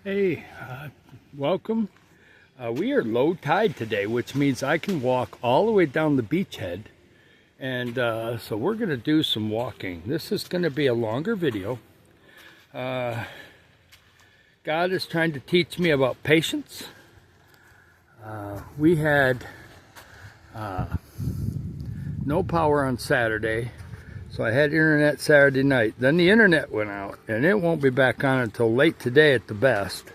Hey, welcome. We are low tide today, which means I can walk all the way down the beachhead. And so we're going to do some walking. This is going to be a longer video. God is trying to teach me about patience. We had no power on Saturday, so I had internet Saturday night. Then the internet went out, and it won't be back on until late today at the best.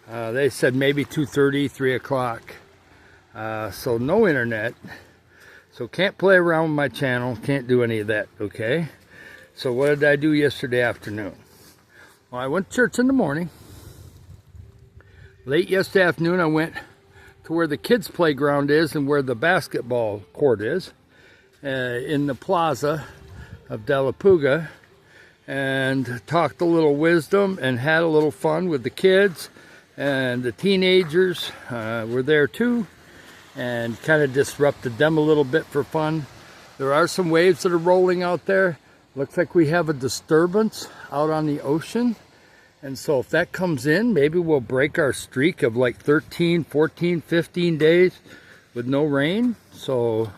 They said maybe 2:30, 3 o'clock. So no internet. So can't play around with my channel, can't do any of that, okay? So what did I do yesterday afternoon? Well, I went to church in the morning. Late yesterday afternoon, I went to where the kids' playground is and where the basketball court is, in the plaza of De La Puga, and talked a little wisdom and had a little fun with the kids, and the teenagers were there too, and kind of disrupted them a little bit for fun. There are some waves that are rolling out there. Looks like we have a disturbance out on the ocean, and so if that comes in, maybe we'll break our streak of like 13, 14, 15 days with no rain. So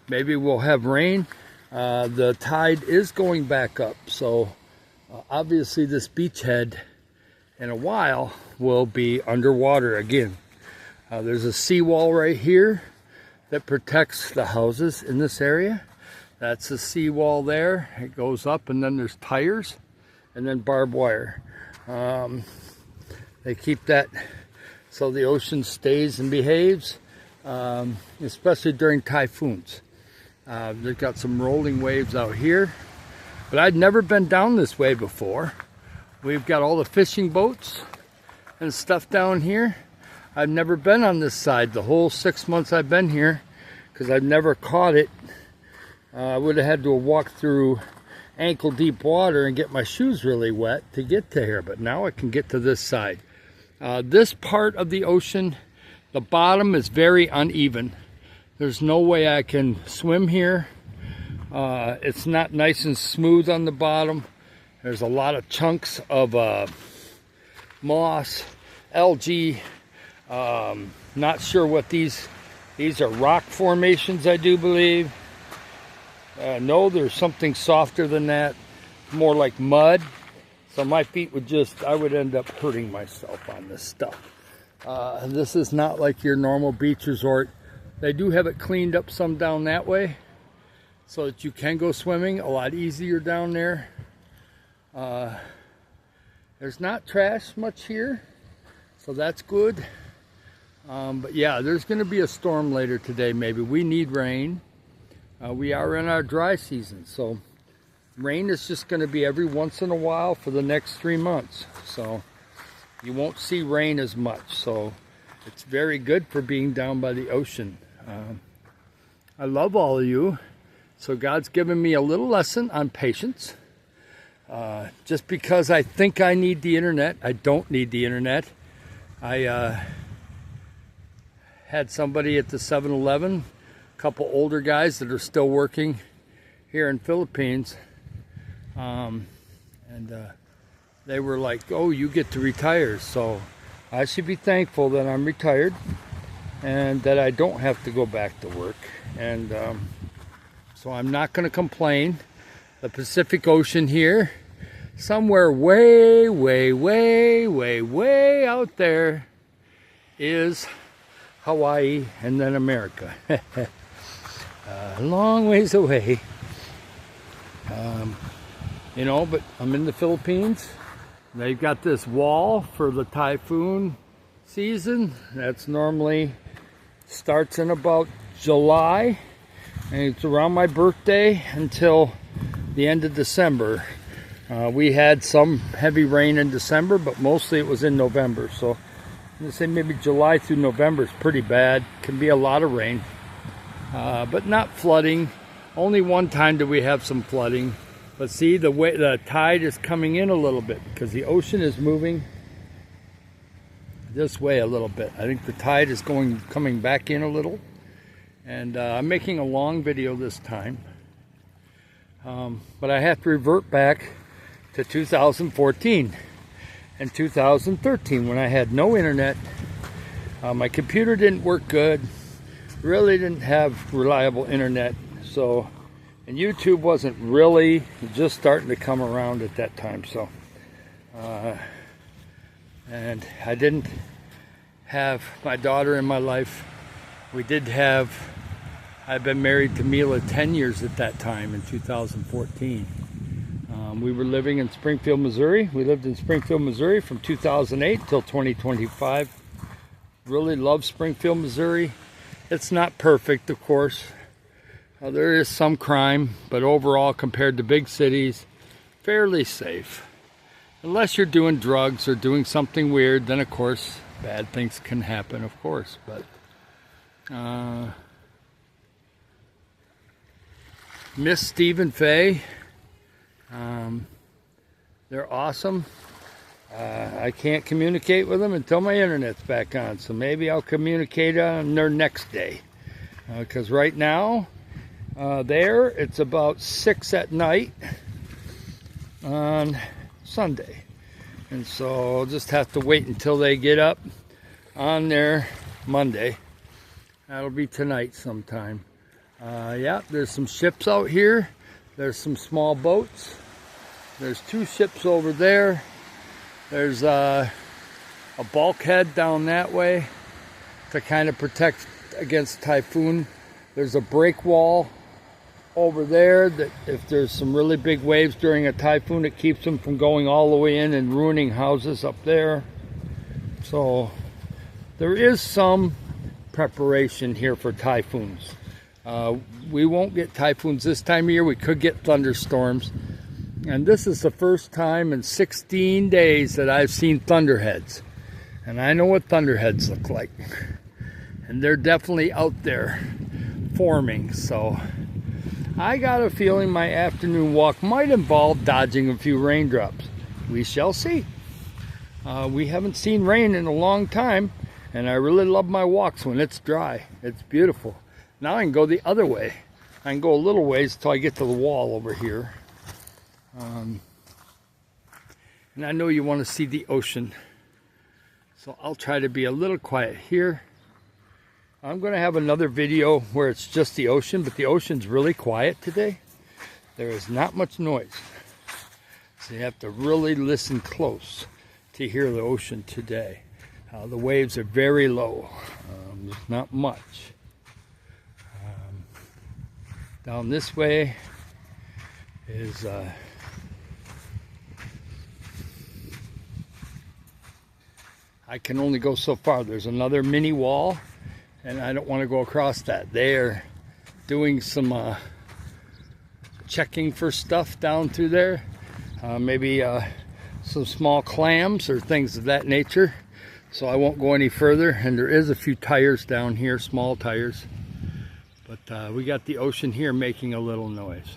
maybe we'll have rain. The tide is going back up, so obviously this beachhead in a while will be underwater again. There's a seawall right here that protects the houses in this area. That's the seawall there. It goes up, and then there's tires and then barbed wire. They keep that so the ocean stays and behaves, especially during typhoons. They've got some rolling waves out here, but I'd never been down this way before. We've got all the fishing boats and stuff down here. I've never been on this side the whole 6 months I've been here, because I've never caught it. I would have had to walk through ankle deep water and get my shoes really wet to get to here, but now I can get to this side. This part of the ocean, the bottom is very uneven. There's no way I can swim here. It's not nice and smooth on the bottom. There's a lot of chunks of moss, algae. Not sure what these are. Rock formations, I do believe. No, there's something softer than that, more like mud. So my feet would I would end up hurting myself on this stuff. This is not like your normal beach resort. They do have it cleaned up some down that way so that you can go swimming a lot easier down there. There's not trash much here, so that's good. But yeah, there's going to be a storm later today maybe. We need rain. We are in our dry season, so rain is just going to be every once in a while for the next 3 months. So you won't see rain as much. So it's very good for being down by the ocean. I love all of you. So God's given me a little lesson on patience. Just because I think I need the internet, I don't need the internet. I had somebody at the 7-Eleven, a couple older guys that are still working here in Philippines, and they were like, oh, you get to retire, so I should be thankful that I'm retired and that I don't have to go back to work. And so I'm not going to complain. The Pacific Ocean here, somewhere way, way, way, way, way out there is Hawaii, and then America. A long ways away. You know, but I'm in the Philippines. They've got this wall for the typhoon season. That's normally starts in about July, and it's around my birthday until the end of December. We had some heavy rain in December, but mostly it was in November. So I'm going to say maybe July through November is pretty bad. Can be a lot of rain, but not flooding. Only one time do we have some flooding. But see, the tide is coming in a little bit because the ocean is moving this way a little bit. I think the tide is coming back in a little. And I'm making a long video this time. But I have to revert back to 2014. in 2013 when I had no internet. My computer didn't work good, really didn't have reliable internet, so, and YouTube wasn't really just starting to come around at that time, so and I didn't have my daughter in my life. I've been married to Mila 10 years at that time in 2014. We were living in Springfield, Missouri. We lived in Springfield, Missouri from 2008 till 2025. Really love Springfield, Missouri. It's not perfect, of course. There is some crime, but overall, compared to big cities, fairly safe. Unless you're doing drugs or doing something weird, then of course, bad things can happen, of course. But miss Steve and Faye. They're awesome. I can't communicate with them until my internet's back on, so maybe I'll communicate on their next day. Because right now, it's about 6 at night on Sunday. And so I'll just have to wait until they get up on their Monday. That'll be tonight sometime. Yeah, there's some ships out here. There's some small boats. There's 2 ships over there. There's a bulkhead down that way to kind of protect against typhoon. There's a break wall over there that if there's some really big waves during a typhoon, it keeps them from going all the way in and ruining houses up there. So there is some preparation here for typhoons. We won't get typhoons this time of year. We could get thunderstorms. And this is the first time in 16 days that I've seen thunderheads. And I know what thunderheads look like. And they're definitely out there forming. So I got a feeling my afternoon walk might involve dodging a few raindrops. We shall see. We haven't seen rain in a long time. And I really love my walks when it's dry. It's beautiful. Now I can go the other way. I can go a little ways until I get to the wall over here. And I know you want to see the ocean, so I'll try to be a little quiet here. I'm going to have another video where it's just the ocean, but the ocean's really quiet today. There is not much noise, so you have to really listen close to hear the ocean today. The waves are very low. There's not much. Down this way is I can only go so far. There's another mini wall, and I don't want to go across that. They're doing some checking for stuff down through there. Maybe some small clams or things of that nature. So I won't go any further. And there is a few tires down here, small tires. But we got the ocean here making a little noise.